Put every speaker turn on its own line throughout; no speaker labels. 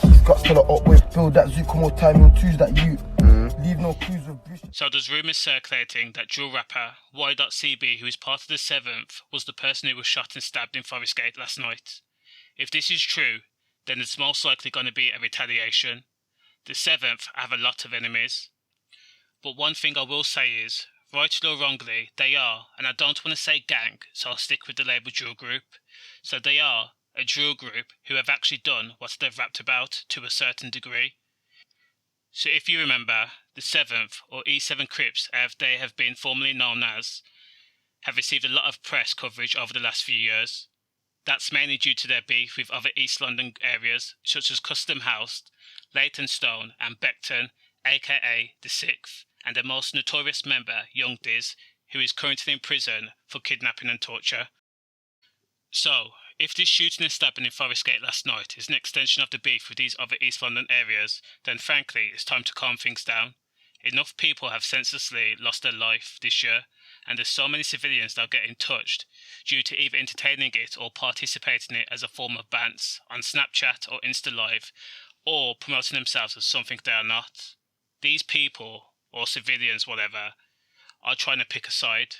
He's got to the up with build that zoo, come on time, you'll choose that you. Leave no clues with Bruce.
So there's rumours circulating that drill rapper Y.CB, who is part of the 7th, was the person who was shot and stabbed in Forest Gate last night. If this is true, then there's most likely going to be a retaliation. The 7th have a lot of enemies. But one thing I will say is, rightly or wrongly, they are, and I don't want to say gang, so I'll stick with the label drill group. So they are a drill group who have actually done what they've rapped about to a certain degree. So if you remember, the 7th, or E7 Crips as they have been formerly known as, have received a lot of press coverage over the last few years. That's mainly due to their beef with other East London areas such as Custom House, Leytonstone and Beckton, aka the 6th, and their most notorious member, Young Diz, who is currently in prison for kidnapping and torture. So, if this shooting and stabbing in Forest Gate last night is an extension of the beef with these other East London areas, then frankly it's time to calm things down. Enough people have senselessly lost their life this year, and there's so many civilians that are getting touched due to either entertaining it or participating in it as a form of bants on Snapchat or Insta Live, or promoting themselves as something they are not. These people, or civilians whatever, are trying to pick a side.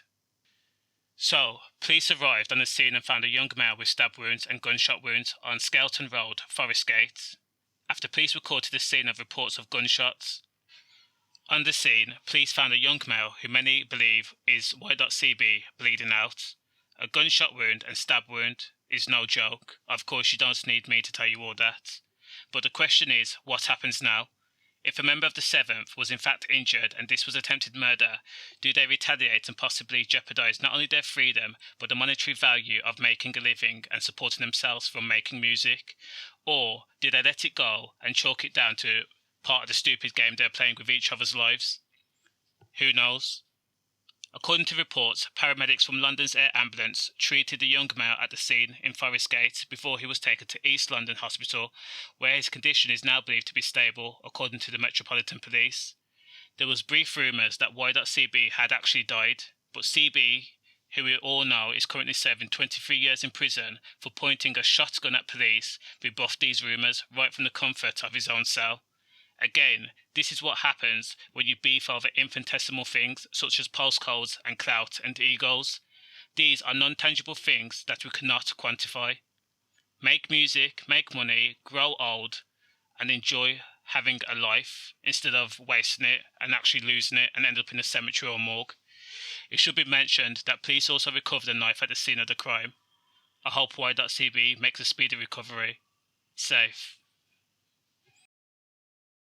So, police arrived on the scene and found a young male with stab wounds and gunshot wounds on Skelton Road, Forest Gate, after police were called to the scene of reports of gunshots. On the scene, police found a young male who many believe is Y.CB bleeding out. A gunshot wound and stab wound is no joke. Of course, you don't need me to tell you all that. But the question is, what happens now? If a member of the 7th was in fact injured and this was attempted murder, do they retaliate and possibly jeopardise not only their freedom, but the monetary value of making a living and supporting themselves from making music? Or do they let it go and chalk it down to part of the stupid game they're playing with each other's lives? Who knows? According to reports, paramedics from London's Air Ambulance treated the young male at the scene in Forest Gate before he was taken to East London Hospital, where his condition is now believed to be stable, according to the Metropolitan Police. There was brief rumours that Y.CB had actually died, but CB, who we all know is currently serving 23 years in prison for pointing a shotgun at police, rebuffed these rumours right from the comfort of his own cell. Again, this is what happens when you beef over infinitesimal things such as postcodes and clout and egos. These are non-tangible things that we cannot quantify. Make music, make money, grow old, and enjoy having a life instead of wasting it and actually losing it and end up in a cemetery or morgue. It should be mentioned that police also recovered a knife at the scene of the crime. I hope Y.CB makes a speedy recovery. Safe.